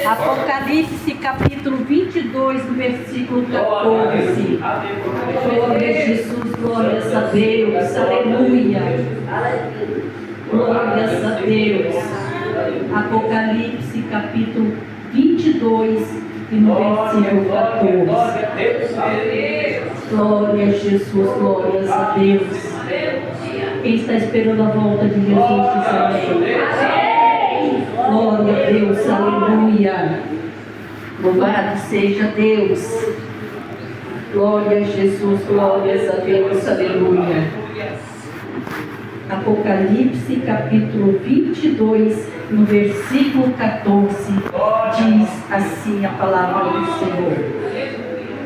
Apocalipse capítulo 22, do versículo 14. Glória a Jesus, glórias a Deus, aleluia. Glórias a Deus. Apocalipse capítulo 22 e no versículo 14. Glória a Jesus, glórias a Deus. Quem está esperando a volta de Jesus diz amém. Glória a Deus, aleluia. Louvado seja Deus. Glória a Jesus, glórias a Deus, aleluia. Apocalipse capítulo 22, no versículo 14, diz assim a palavra do Senhor.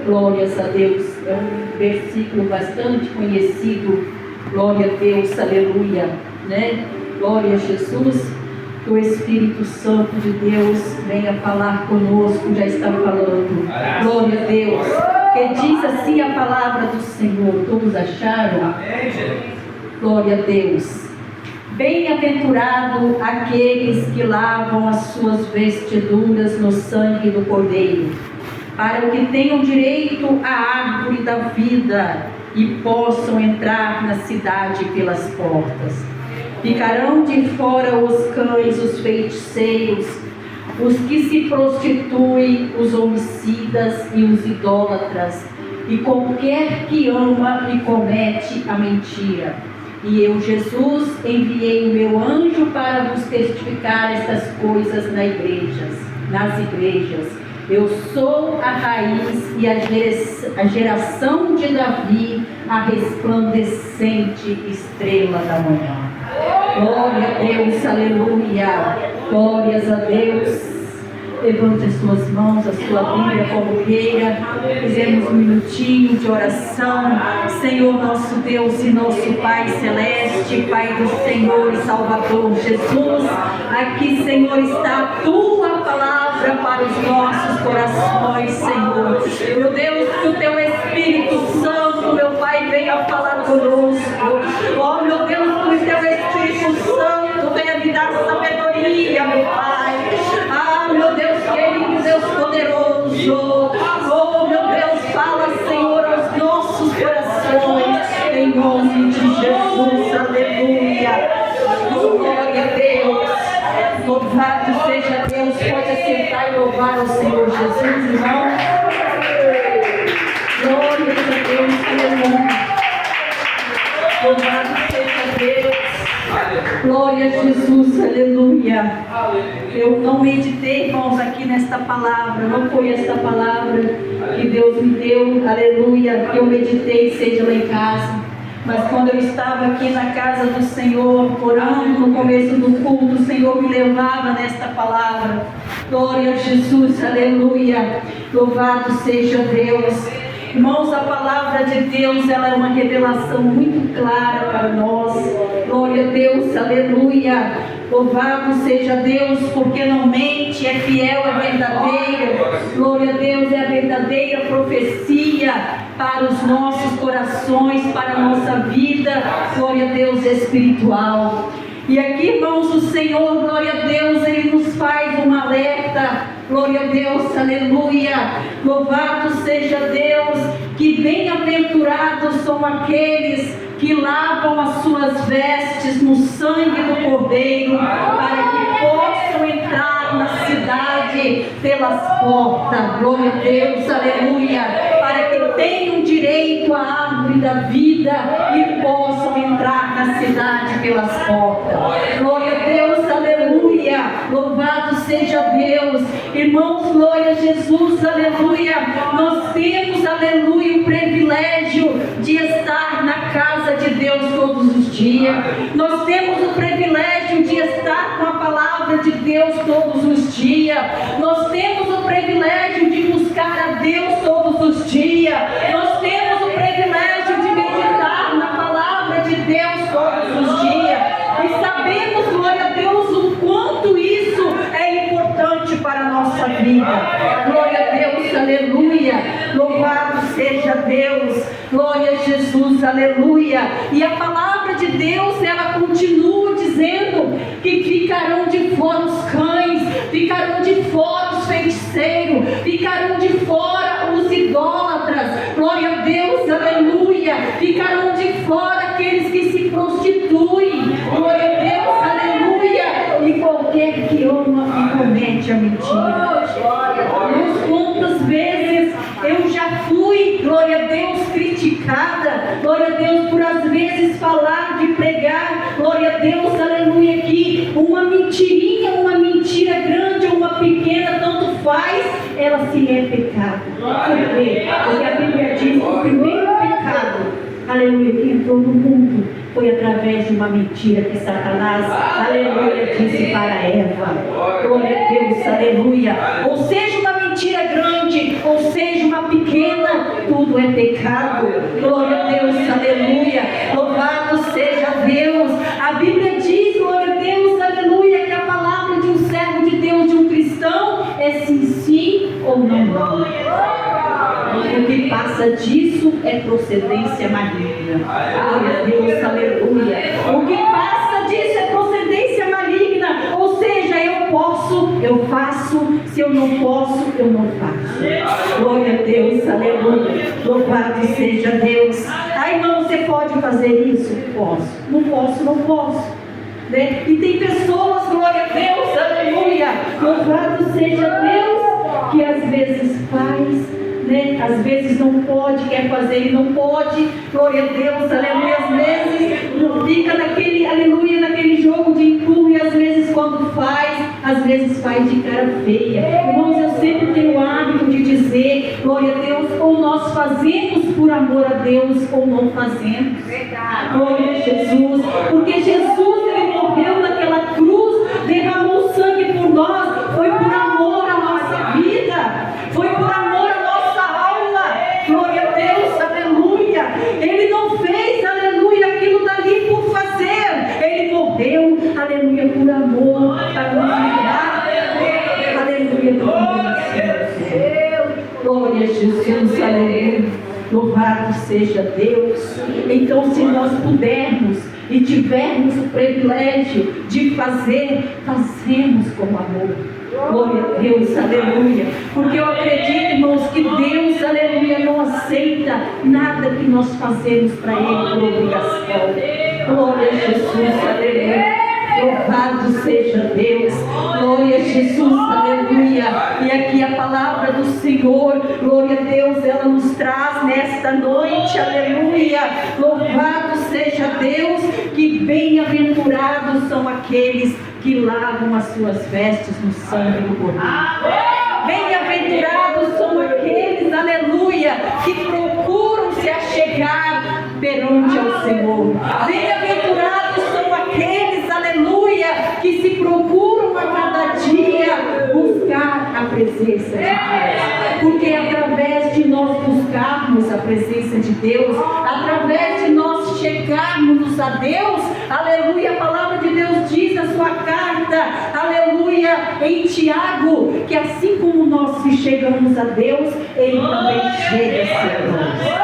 Glórias a Deus. É um versículo bastante conhecido. Glória a Deus, aleluia, né? Glória a Jesus. Que o Espírito Santo de Deus venha falar conosco, já está falando. Glória a Deus. Que diz assim a palavra do Senhor. Todos acharam? Glória a Deus. Bem-aventurado aqueles que lavam as suas vestiduras no sangue do Cordeiro, para que tenham direito à árvore da vida e possam entrar na cidade pelas portas. Ficarão de fora os cães, os feiticeiros, os que se prostituem, os homicidas e os idólatras, e qualquer que ama e comete a mentira. E eu, Jesus, enviei o meu anjo para vos testificar estas coisas nas igrejas. Eu sou a raiz e a geração de Davi, a resplandecente estrela da manhã. Glória a Deus, aleluia. Glórias a Deus. Levante as suas mãos, a sua Bíblia como queira. Fizemos um minutinho de oração. Senhor nosso Deus e nosso Pai Celeste, Pai do Senhor e Salvador Jesus, aqui, Senhor, está a Tua palavra para os nossos corações, Senhor. Meu Deus, que o Teu Espírito Santo, meu Pai, venha falar conosco. Oh, meu Deus, que o Teu Espírito Santo venha me dar sabedoria, meu Pai. Ah, meu Deus querido, Deus poderoso. Oh, meu Deus, fala, Senhor, aos nossos corações, em nome de Jesus, aleluia. Glória a Deus. Louvado seja Deus. Pode assentar e louvar o Senhor Jesus, irmão. Glória a Deus, aleluia. Louvado seja Deus. Glória a Jesus, aleluia. Eu não meditei, irmãos, aqui nesta palavra. Não foi esta palavra que Deus me deu, aleluia, que eu meditei, seja lá em casa. Mas quando eu estava aqui na casa do Senhor, orando no começo do culto, o Senhor me levava nesta palavra. Glória a Jesus, aleluia. Louvado seja Deus. Irmãos, a palavra de Deus, ela é uma revelação muito clara para nós. Glória a Deus, aleluia. Louvado seja Deus, porque não mente, é fiel, é verdadeira. Glória a Deus, é a verdadeira profecia para os nossos corações, para a nossa vida. Glória a Deus, espiritual. E aqui, irmãos, o Senhor, glória a Deus, Ele nos faz um alerta. Glória a Deus, aleluia. Louvado seja Deus, que bem-aventurados são aqueles que lavam as suas vestes no sangue do Cordeiro, para que possam entrar na cidade pelas portas. Glória a Deus, aleluia. Para que tenham direito à árvore da vida e possam entrar na cidade pelas portas. Glória a Deus, aleluia. Louvado seja Deus. Irmãos, glória a Jesus, aleluia. Nós temos, aleluia, o privilégio de estar na casa de Deus todos os dias. Nós temos o privilégio de estar com a palavra de Deus todos os dias. Nós temos o privilégio de buscar a Deus todos os dias. Nós temos o privilégio de meditar na palavra de Deus todos os dias. E sabemos, glória a Deus, o quanto isso é importante para a nossa vida. Glória a Deus, aleluia. Louvado seja Deus. Glória a Jesus, aleluia. E a palavra de Deus, ela continua dizendo que ficarão de fora os cães, ficarão de fora os feiticeiros, Ficarão de fora aqueles que se prostituem. Glória a Deus, aleluia. E qualquer que ama e comete a mentira. Mas quantas vezes eu já fui, glória a Deus, criticada, glória a Deus, por às vezes falar, de pregar, glória a Deus, aleluia, que uma mentirinha, uma mentira grande ou uma pequena, tanto faz, ela se é pecado. Por quê? Porque a Bíblia diz que o primeiro pecado, aleluia, que entrou no mundo foi através de uma mentira que Satanás, aleluia, disse para Eva. Glória a Deus, aleluia. Ou seja, uma mentira grande, ou seja, uma pequena, tudo é pecado. Glória a Deus, aleluia. Louvado seja Deus. A Bíblia diz, glória a Deus, aleluia, que a palavra de um servo de Deus, de um cristão, é sim, sim ou não, não. O que passa disso é procedência maligna. Glória a Deus, aleluia. O que passa disso é procedência maligna. Ou seja, eu posso, eu faço. Se eu não posso, eu não faço. Glória a Deus, aleluia. Louvado seja Deus. Ai, irmão, você pode fazer isso? Posso. Não posso, não posso. Né? E tem pessoas, glória a Deus, aleluia. Louvado seja Deus, que às vezes faz, né? Às vezes não pode, quer fazer e não pode, glória a Deus, aleluia. Às vezes fica naquele, aleluia, naquele jogo de empurro, e às vezes quando faz, às vezes faz de cara feia. Irmãos, eu sempre tenho o hábito de dizer, glória a Deus, ou nós fazemos por amor a Deus, ou não fazemos. Glória a Jesus, porque Jesus, ele morreu naquela cruz, derramou sangue por nós, foi por amor à nossa vida, foi por amor à nossa alma. Glória a Deus, aleluia. Ele não fez, aleluia, aquilo dali por fazer. Ele morreu, aleluia, por amor, para nos livrar, aleluia, do condenação. Glória a Jesus, aleluia. Louvado seja Deus. Então, se nós pudermos e tivermos o privilégio de fazer, fazemos com amor. Glória a Deus, aleluia. Porque eu acredito, irmãos, que Deus, aleluia, não aceita nada que nós fazemos para Ele por obrigação. Glória a Jesus, aleluia. Louvado seja Deus. Glória a Jesus, aleluia. E aqui a palavra do Senhor, glória a Deus, ela nos traz nesta noite, aleluia. Louvado seja Deus, que bem-aventurados são aqueles que lavam as suas vestes no sangue do Cordeiro. Bem-aventurados são aqueles, aleluia, que procuram se achegar perante ao Senhor. Bem-aventurados são aqueles, aleluia, que se procuram a cada dia buscar a presença de Deus. Porque através de nós buscarmos a presença de Deus, através de nós chegarmos a Deus, aleluia, a palavra de Deus diz na sua carta, aleluia, em Tiago, que assim como nós se chegamos a Deus, Ele também chega-se a nós.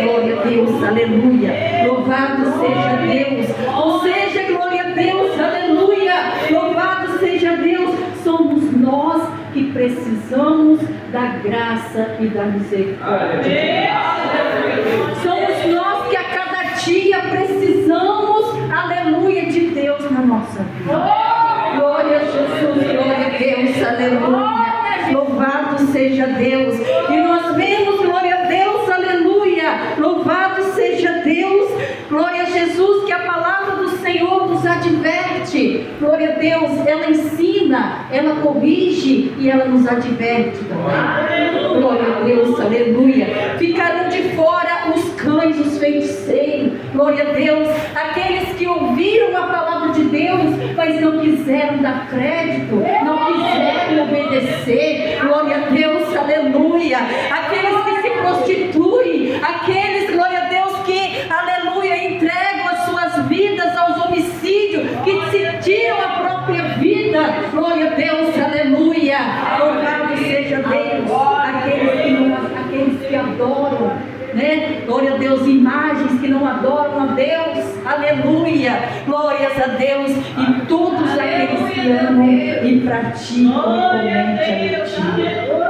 Glória a Deus, aleluia. Louvado seja Deus. Ou seja, glória a Deus, aleluia. Louvado seja Deus. Somos nós que precisamos da graça e da misericórdia. Somos nós que a cada dia precisamos, aleluia, de Deus na nossa vida. Glória a Jesus, glória a Deus, aleluia. Louvado seja Deus. E nós vemos, glória a Deus, aleluia. Louvado seja Deus, glória a Jesus, que a palavra do Senhor nos adverte. Glória a Deus, ela ensina, ela corrige e ela nos adverte também. Glória a Deus, aleluia. Ficaram de fora os cães, os feiticeiros. Glória a Deus, aqueles que ouviram a palavra de Deus, mas não quiseram dar crédito, não quiseram obedecer. Glória a Deus, aleluia. Aqueles que se prostituem, aqueles, glória a Deus, que, aleluia, entregam as suas vidas aos homicídios, que se tiram a própria vida. Glória a Deus, aleluia. Louvado seja Deus. Aqueles que adoram, né? Glória a Deus, imagens que não adoram a Deus, aleluia, glórias a Deus. E todos aqueles que amam e praticam e cometem a mentira,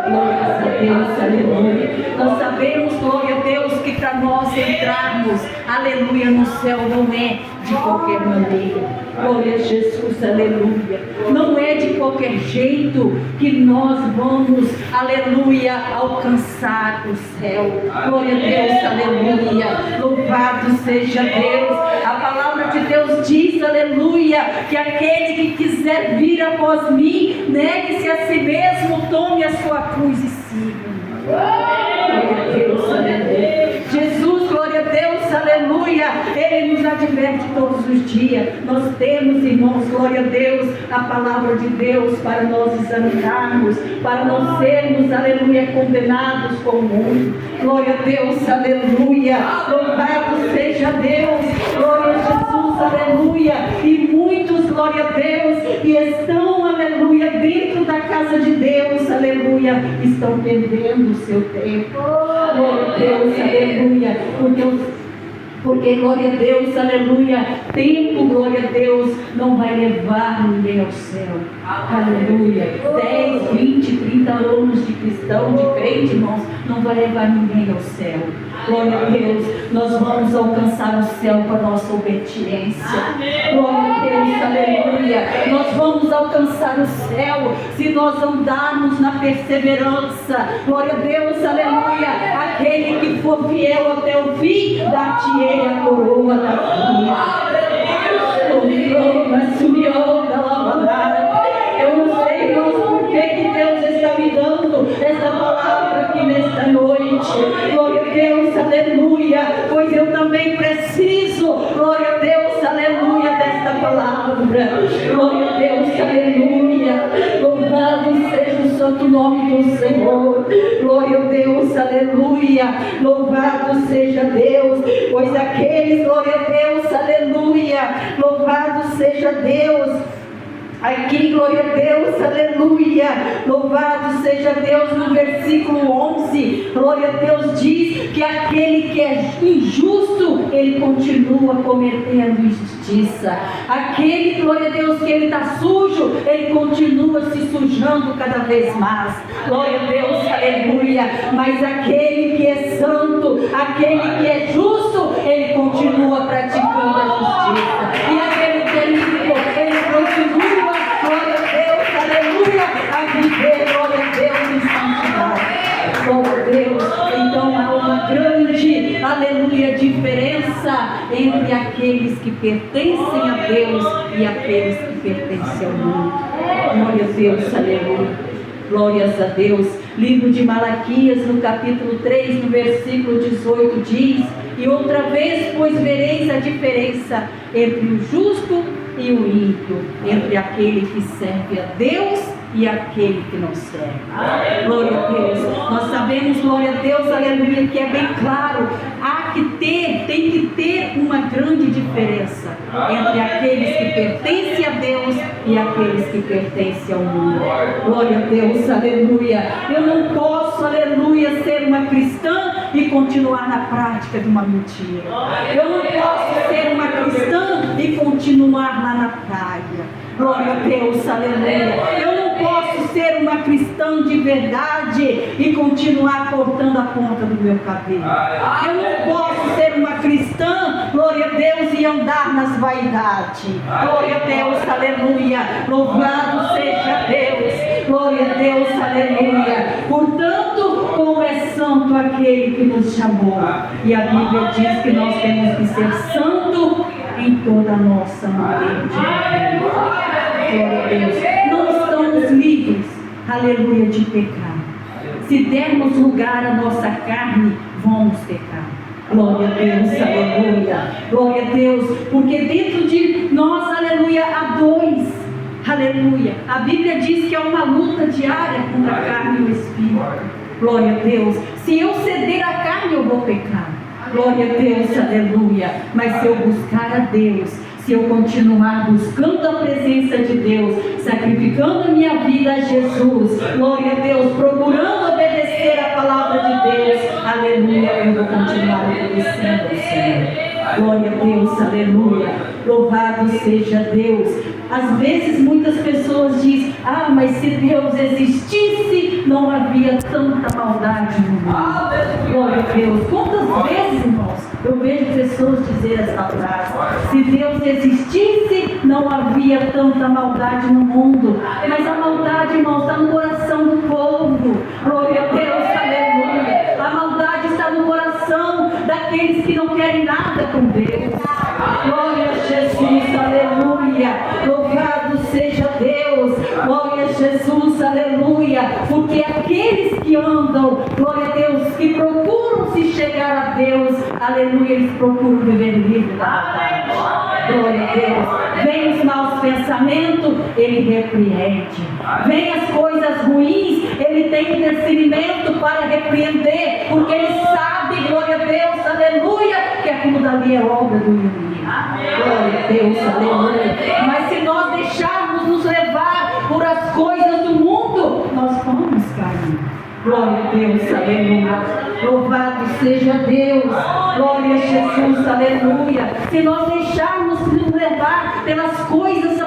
glórias a Deus, aleluia. Nós sabemos, glória a Deus, que para nós entrarmos, aleluia, no céu não é de qualquer maneira. Glória a Jesus, aleluia. Não é de qualquer jeito que nós vamos, aleluia, alcançar o céu. Glória a Deus, aleluia. Louvado seja Deus. A palavra de Deus diz, aleluia, que aquele que quiser vir após mim, negue-se a si mesmo, tome a sua cruz e siga. Glória a Deus, aleluia. Jesus, glória a Deus, aleluia. Ele nos adverte todos os dias. Nós temos, irmãos, glória a Deus, a palavra de Deus para nós examinarmos, para não sermos, aleluia, condenados com o mundo. Glória a Deus, aleluia. Louvado seja Deus. Glória a Jesus, aleluia. E muitos, glória a Deus, que estão, aleluia, dentro da casa de Deus, aleluia, estão perdendo o seu tempo. Glória a Deus, aleluia. Porque, glória a Deus, aleluia, tempo, glória a Deus, não vai levar ninguém ao céu. Aleluia. 10, 20, 30 anos de cristão, de crente, irmãos, não vai levar ninguém ao céu. Glória a Deus, nós vamos alcançar o céu com a nossa obediência. Glória a Deus, aleluia. Nós vamos alcançar o céu se nós andarmos na perseverança. Glória a Deus, aleluia. Aquele que for fiel até o fim, dar-te-ei a coroa da vida. Eu não sei, irmãos, por que Deus está me dando esta palavra aqui nesta noite. Glória a Deus, aleluia. Pois eu também preciso, glória a Deus, aleluia, desta palavra. Glória a Deus, aleluia. Louvado seja o santo nome do Senhor. Glória a Deus, aleluia. Louvado seja Deus. Pois aqueles, glória a Deus, aleluia. Louvado seja Deus. Aqui, glória a Deus, aleluia, louvado seja Deus, no versículo 11, glória a Deus, diz que aquele que é injusto, ele continua cometendo injustiça. Aquele, glória a Deus, que ele está sujo, ele continua se sujando cada vez mais. Glória a Deus, aleluia. Mas aquele que é santo, aquele que é justo, ele continua praticando a justiça. E aquele que é limpo, ele continua, glória a Deus, aleluia, a viver, glória a Deus, em santidade. Glória a Deus. Então há uma grande, aleluia, diferença entre aqueles que pertencem a Deus e aqueles que pertencem ao mundo. Glória a Deus, aleluia. Glórias a Deus. Livro de Malaquias, no capítulo 3, no versículo 18, diz: e outra vez, pois vereis a diferença entre o justo e o ímpio, entre aquele que serve a Deus e aquele que não serve. Glória a Deus. Nós sabemos, glória a Deus, aleluia, que é bem claro, tem que ter uma grande diferença entre aqueles que pertencem a Deus e aqueles que pertencem ao mundo. Glória a Deus, aleluia. Eu não posso, aleluia, ser uma cristã e continuar na prática de uma mentira. Eu não posso ser uma cristã e continuar lá na praia. Glória a Deus, aleluia. Eu não posso ser uma cristã de verdade e continuar cortando a ponta do meu cabelo. Eu não posso ser uma cristã, glória a Deus, e andar nas vaidades. Glória a Deus, aleluia. Louvado seja Deus. Glória a Deus, aleluia. Portanto, como é santo aquele que nos chamou. E a Bíblia diz que nós temos que ser santo em toda a nossa maneira de viver. Glória a Deus. Não estamos livres, aleluia, de pecar. Se dermos lugar à nossa carne, vamos pecar. Glória a Deus, aleluia. Glória a Deus, porque dentro de nós, aleluia, há dois. Aleluia. A Bíblia diz que é uma luta diária contra a carne e o espírito. Glória a Deus. Se eu ceder à carne, eu vou pecar. Glória a Deus, aleluia. Mas se eu buscar a Deus, se eu continuar buscando a presença de Deus, sacrificando a minha vida a Jesus, glória a Deus, procurando obedecer a palavra de Deus, aleluia, eu vou continuar obedecendo ao Senhor. Glória a Deus, aleluia. Louvado seja Deus. Às vezes muitas pessoas dizem: ah, mas se Deus existisse, não havia tanta maldade no mundo. Glória a Deus. Quantas vezes, irmãos, eu vejo pessoas dizer essa frase: se Deus existisse, não havia tanta maldade no mundo. Mas a maldade, irmãos, está no coração do povo. Glória a Deus, aleluia. A maldade está no coração daqueles que não querem nada com Deus. Glória a Jesus, aleluia. Louvado seja Deus. Glória a Jesus, aleluia. Porque aqueles que andam, glória a Deus, que procuram se chegar a Deus, aleluia, eles procuram viver livre da maldade. Glória a Deus. Vem os maus pensamentos, ele repreende. Vem as coisas ruins, ele tem discernimento para repreender, porque ele sabe, glória a Deus, aleluia, que aquilo dali é obra do inimigo. Glória a Deus, aleluia. Mas se nós deixarmos nos levar por as coisas do mundo, nós vamos cair. Glória a Deus, aleluia. Louvado seja Deus. Glória a Jesus, aleluia. Se nós deixarmos nos levar pelas coisas,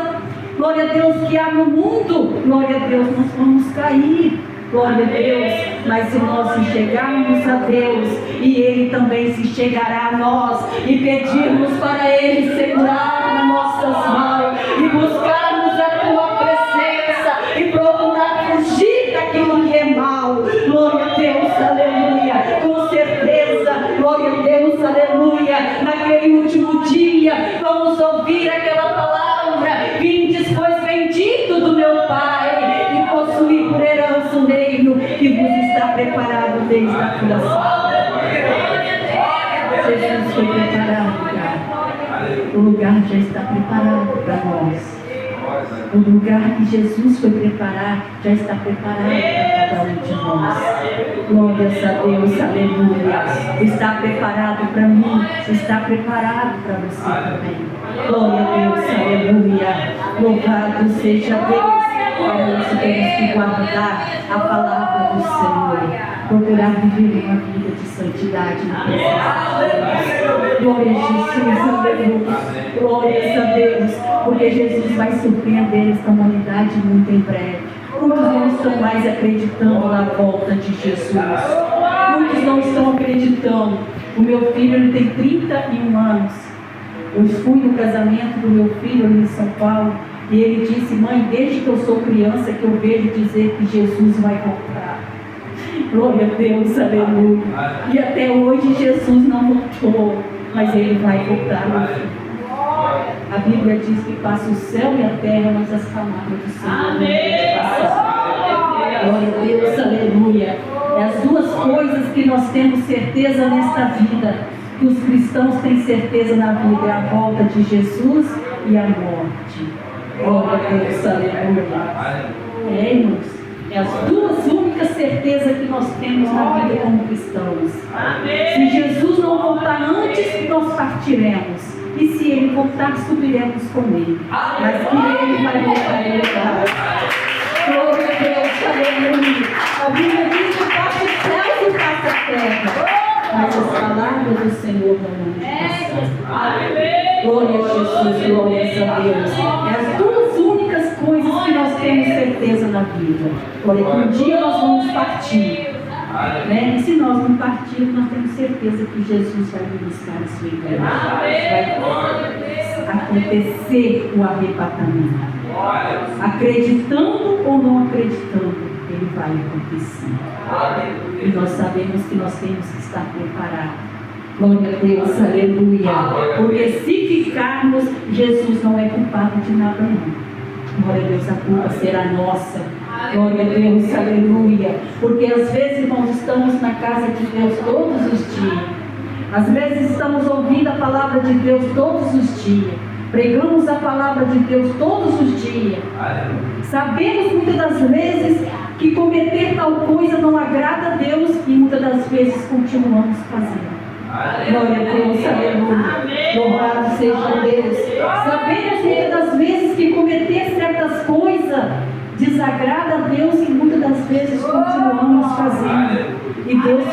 glória a Deus, que há no mundo, glória a Deus, nós vamos cair. Glória a Deus. Mas se nós se chegarmos a Deus, e Ele também se chegará a nós, e pedirmos para Ele segurar nas nossas mãos, e buscarmos a Tua presença, e procurar fugir daquilo que é mal. Glória a Deus, aleluia. Com certeza, glória a Deus, aleluia. Naquele último dia, vamos ouvir aquela palavra: vindes, pois, bendito do meu Pai, e possuir por herança o reino que vos está preparado desde a criação. Jesus foi preparado, cara. O lugar já está preparado para nós. O lugar que Jesus foi preparar já está preparado para cada um de nós. Glórias a Deus, aleluia. Está preparado para mim, está preparado para você também. Glória a Deus, aleluia. Louvado seja Deus. Para isso temos que guardar a palavra do Senhor, procurar viver uma vida de santidade na presença de Deus. Glória a Jesus, aleluia. Glórias a Deus, porque Jesus vai surpreender esta humanidade muito em breve. Muitos não estão mais acreditando na volta de Jesus. Muitos não estão acreditando. O meu filho, ele tem 31 anos. Eu fui no casamento do meu filho ali em São Paulo. E ele disse: mãe, desde que eu sou criança que eu vejo dizer que Jesus vai voltar. Glória a Deus, aleluia. E até hoje Jesus não voltou, mas Ele vai voltar, meu filho. A Bíblia diz que passa o céu e a terra, mas as palavras do Senhor não passam. Glória a Deus, aleluia. É as duas coisas que nós temos certeza nesta vida, que os cristãos têm certeza na vida: é a volta de Jesus e a morte. Glória a Deus, aleluia. É, irmãos, é as duas únicas certezas que nós temos na vida como cristãos. Se Jesus não voltar antes, nós partiremos. E se Ele voltar, subiremos com Ele. Mas que Ele vai voltar em lugar. Glória a Deus, aleluia. A Bíblia diz que passa os céus e passa a terra, mas as palavras do Senhor não passam. Glória a Jesus, glória a Deus. É as duas únicas coisas que nós temos certeza na vida. Glória, que um dia nós vamos partir. Né? E se nós não partirmos, nós temos certeza que Jesus vai nos buscar a sua igreja. Vai acontecer o arrebatamento. Acreditando ou não acreditando, ele vai acontecer. E nós sabemos que nós temos que estar preparados. Glória a Deus, aleluia. Porque se ficarmos, Jesus não é culpado de nada não. Glória a Deus, a culpa será nossa. Glória a Deus, aleluia. Porque às vezes, irmãos, estamos na casa de Deus todos os dias. Às vezes estamos ouvindo a palavra de Deus todos os dias. Pregamos a palavra de Deus todos os dias. Sabemos muitas das vezes que cometer tal coisa não agrada a Deus e muitas das vezes continuamos fazendo. Glória a Deus, aleluia. Louvado seja Deus. Sabemos muitas das vezes que cometer certas coisas desagrada a Deus e muitas das vezes continuamos fazendo. E Deus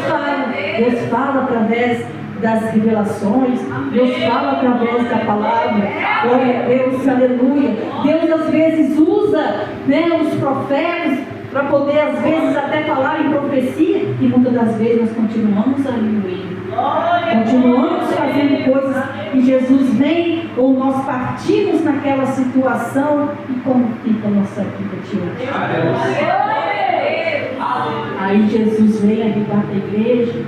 fala através das revelações. Deus fala através da palavra. Glória a Deus, aleluia. Deus às vezes usa, né, os profetas para poder às vezes até falar em profecia, e muitas das vezes nós continuamos ali no erro. Continuamos fazendo coisas e Jesus vem, ou nós partimos naquela situação, e como fica a nossa vida diante de Deus? Aí Jesus vem arrebata a igreja.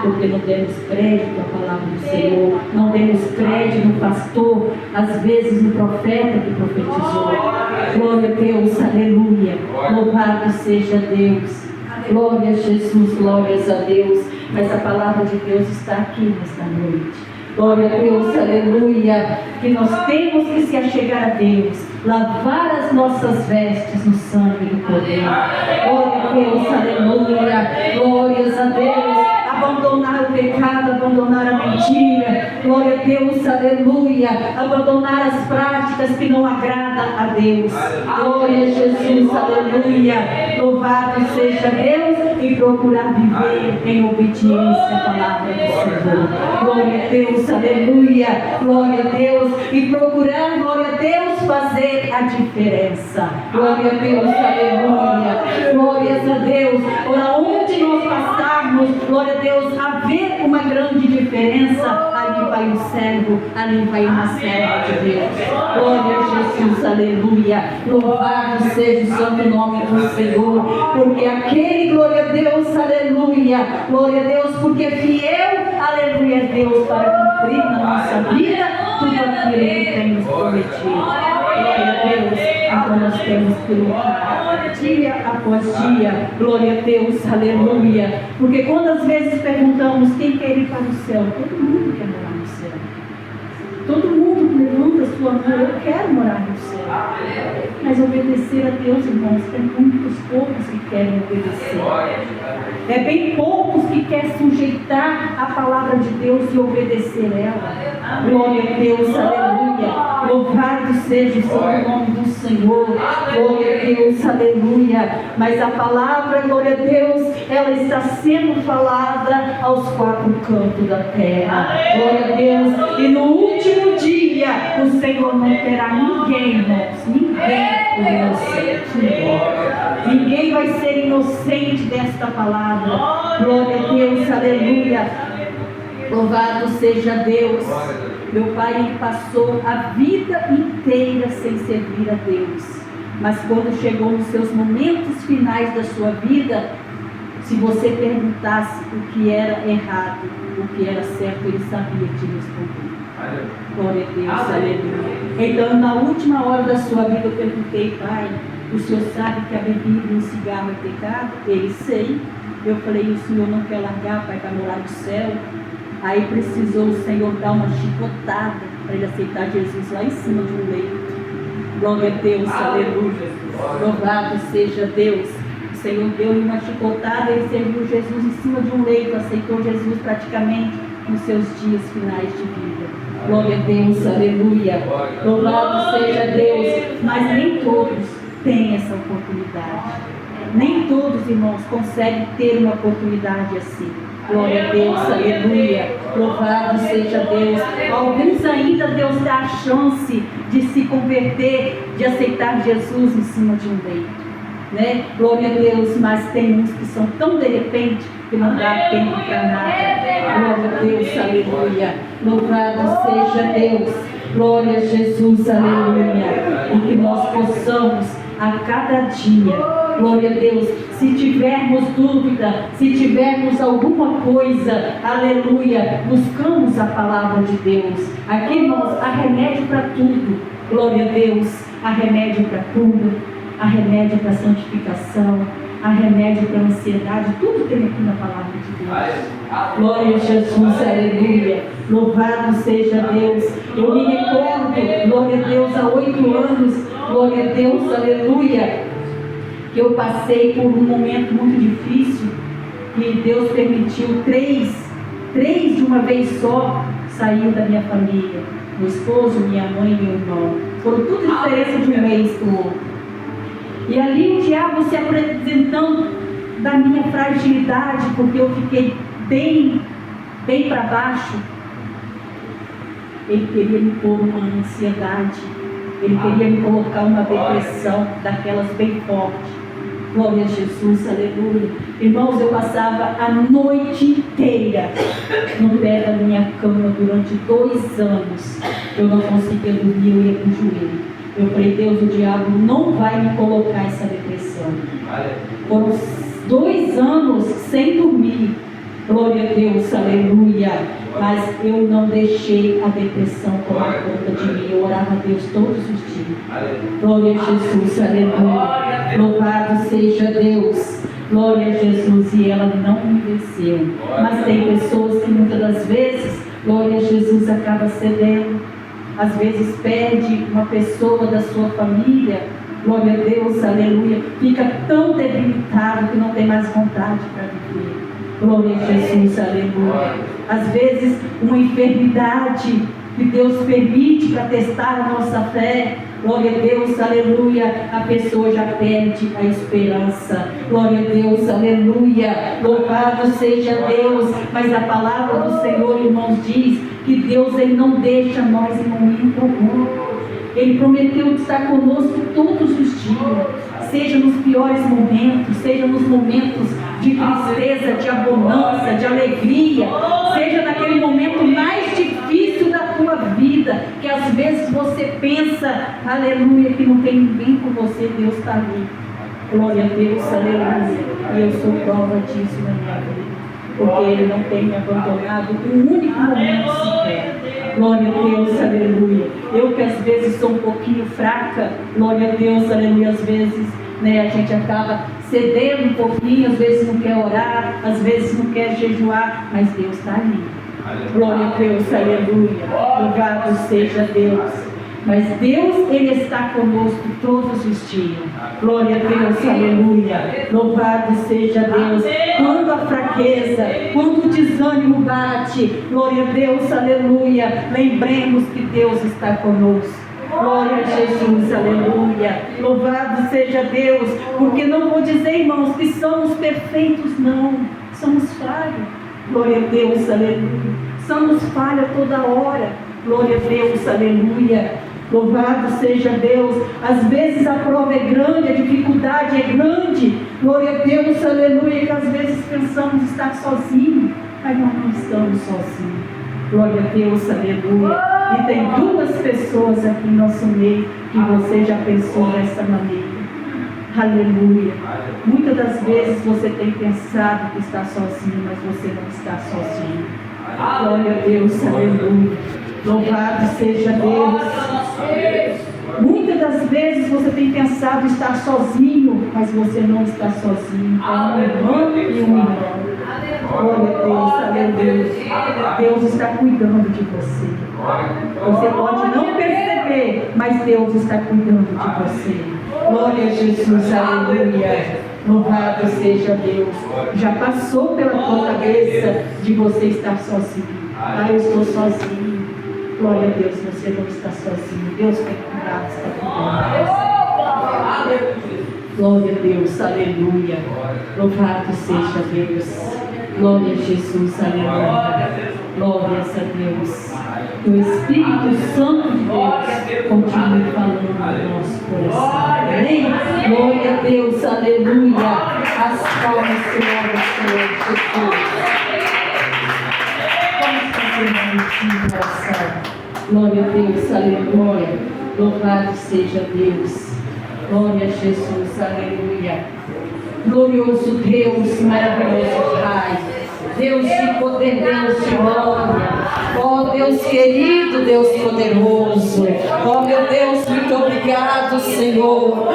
Porque não demos crédito à palavra do Senhor, não demos crédito no pastor, às vezes no profeta que profetizou. Glória a Deus, aleluia. Louvado seja Deus. Glória a Jesus, glórias a Deus. Mas a palavra de Deus está aqui nesta noite. Glória a Deus, aleluia. Que nós temos que se achegar a Deus, lavar as nossas vestes no sangue do Cordeiro. Glória a Deus, aleluia. Glórias a Deus. Abandonar o pecado, abandonar a mentira. Glória a Deus, aleluia. Abandonar as práticas que não agradam a Deus. Glória a Jesus, aleluia. Louvado seja Deus, e procurar viver em obediência à palavra do Senhor. Glória a Deus, aleluia. Glória a Deus, e procurar, glória a Deus, fazer a diferença. Glória a Deus, aleluia. Glórias a Deus. Por onde nós passarmos, glória a Deus, haver uma grande diferença, ali vai um servo, ali vai uma serva de Deus. Glória a Jesus, aleluia. Louvado seja o santo nome do Senhor, porque aquele, glória a Deus, aleluia. Glória a Deus, porque fiel, aleluia, a Deus, para cumprir na nossa vida tudo aquilo que tem nos prometido. Glória a Deus. Então nós temos que lutar dia após dia. Glória a Deus, aleluia. Porque quando às vezes perguntamos quem quer ir para o céu, todo mundo quer morar no céu. Todo mundo levanta a sua mão: eu quero morar no céu. Mas obedecer a Deus, irmãos, é muitos poucos que querem obedecer. É bem poucos que querem sujeitar a palavra de Deus e obedecer ela. Glória a Deus, aleluia. Louvado seja o santo nome do Senhor. Glória a Deus, aleluia. Mas a palavra, glória a Deus, ela está sendo falada aos quatro cantos da terra. Glória a Deus. E no último dia, o Senhor não terá ninguém, irmãos, ninguém inocente. Ninguém vai ser inocente desta palavra. Glória a Deus, aleluia. Louvado seja Deus. Meu pai, ele passou a vida inteira sem servir a Deus. Mas quando chegou nos seus momentos finais da sua vida, se você perguntasse o que era errado, o que era certo, ele sabia te responder. Glória a Deus, aleluia. Então, na última hora da sua vida, eu perguntei: pai, o senhor sabe que a bebida e o cigarro é pecado? Ele: sei. Eu falei: o senhor não quer largar, pai, para morar no céu? Aí precisou o Senhor dar uma chicotada para ele aceitar Jesus lá em cima de um leito. Glória a Deus, aleluia. Louvado seja Deus. O Senhor deu-lhe uma chicotada e ele serviu Jesus em cima de um leito, aceitou Jesus praticamente nos seus dias finais de vida. Glória a Deus, aleluia. Louvado seja Deus. Mas nem todos têm essa oportunidade. Nem todos, irmãos, conseguem ter uma oportunidade assim. Glória a Deus, aleluia. Louvado seja Deus. Alguns ainda Deus dá a chance de se converter, de aceitar Jesus em cima de um leito, né? Glória a Deus. Mas tem uns que são tão de repente que não dá tempo para nada. Glória a Deus, aleluia. Louvado seja Deus. Glória a Jesus, aleluia. E que nós possamos a cada dia, glória a Deus, se tivermos dúvida, se tivermos alguma coisa, aleluia, buscamos a palavra de Deus. Aqui, irmãos, há remédio para tudo. Glória a Deus. Há remédio para tudo. Há remédio para santificação. Há remédio para ansiedade. Tudo tem aqui na palavra de Deus. Glória a Jesus, aleluia. Louvado seja Deus. Eu me recordo, glória a Deus, há 8 anos, glória a Deus, aleluia, que eu passei por um momento muito difícil, que Deus permitiu três de uma vez só saiu da minha família. Meu esposo, minha mãe e meu irmão. Foram tudo diferença de um mês para o outro. E ali o diabo se apresentando da minha fragilidade, porque eu fiquei bem para baixo. Ele queria me pôr uma ansiedade, ele queria me colocar uma depressão, daquelas bem fortes. Glória a Jesus, aleluia. Irmãos, eu passava a noite inteira no pé da minha cama durante 2 anos. Eu não conseguia dormir, eu ia para o joelho. Eu falei, Deus, o diabo não vai me colocar essa depressão. Foram 2 anos sem dormir. Glória a Deus, aleluia. Mas eu não deixei a depressão tomar conta de mim. Eu orava a Deus todos os dias. Glória a Jesus, aleluia. Louvado seja Deus. Glória a Jesus. E ela não me venceu. Mas tem pessoas que muitas das vezes, glória a Jesus, acaba cedendo. Às vezes perde uma pessoa da sua família. Glória a Deus, aleluia. Fica tão debilitado que não tem mais vontade para viver. Glória a Jesus, aleluia. Às vezes uma enfermidade que Deus permite para testar a nossa fé. Glória a Deus, aleluia. A pessoa já perde a esperança. Glória a Deus, aleluia. Louvado seja Deus. Mas a palavra do Senhor, irmãos, diz que Deus, Ele não deixa nós em momento algum. Ele prometeu estar conosco todos os dias, seja nos piores momentos, seja nos momentos de tristeza, de abundância, de alegria, seja naquele momento mais difícil da tua vida, que às vezes você pensa, aleluia, que não tem ninguém com você, Deus está ali. Glória a Deus, aleluia. E eu sou prova disso na minha vida, porque Ele não tem me abandonado um único momento sequer. Glória a Deus, aleluia. Eu que às vezes sou um pouquinho fraca, glória a Deus, aleluia. Às vezes, a gente acaba cedendo um pouquinho, às vezes não quer orar, às vezes não quer jejuar, mas Deus está ali. Glória a Deus, aleluia. Louvado seja Deus. Mas Deus, Ele está conosco todos os dias. Glória a Deus, aleluia. Louvado seja Deus. Quando a fraqueza, quando o desânimo bate, glória a Deus, aleluia. Lembremos que Deus está conosco. Glória a Jesus, aleluia. Louvado seja Deus. Porque não vou dizer, irmãos, que somos perfeitos, não. Somos falhos. Glória a Deus, aleluia. Somos falhos toda hora. Glória a Deus, aleluia. Louvado seja Deus. Às vezes a prova é grande, a dificuldade é grande. Glória a Deus, aleluia. Que às vezes pensamos estar sozinhos, mas nós não estamos sozinhos. Glória a Deus, aleluia. E tem 2 pessoas aqui em nosso meio que você já pensou dessa maneira. Aleluia. Muitas das vezes você tem pensado que está sozinho, mas você não está sozinho. Glória a Deus, aleluia. Louvado seja Deus. Muitas das vezes você tem pensado estar sozinho, mas você não está sozinho. É um irmão e um irmão. Glória a Deus, aleluia. Deus está cuidando de você. Você pode não perceber, mas Deus está cuidando de você. Glória a Jesus, aleluia. Louvado seja Deus. Já passou pela tua cabeça de você estar sozinho. Eu estou sozinho. Glória a Deus, você não está sozinho. Deus tem cuidado, está cuidando. Glória a Deus, aleluia. Louvado seja Deus. Glória a Jesus, aleluia. Glórias a Deus. Que o Espírito Santo de Deus continue falando no nosso coração. Amém? Glória a Deus, aleluia. As palmas que louvam o Senhor Jesus. Glória a Deus, aleluia. Louvado seja Deus. Glória a Jesus, aleluia. Glorioso Deus, maravilhoso Pai. Deus de poder, Deus de glória. Ó Deus querido, Deus poderoso. Ó meu Deus, muito obrigado, Senhor.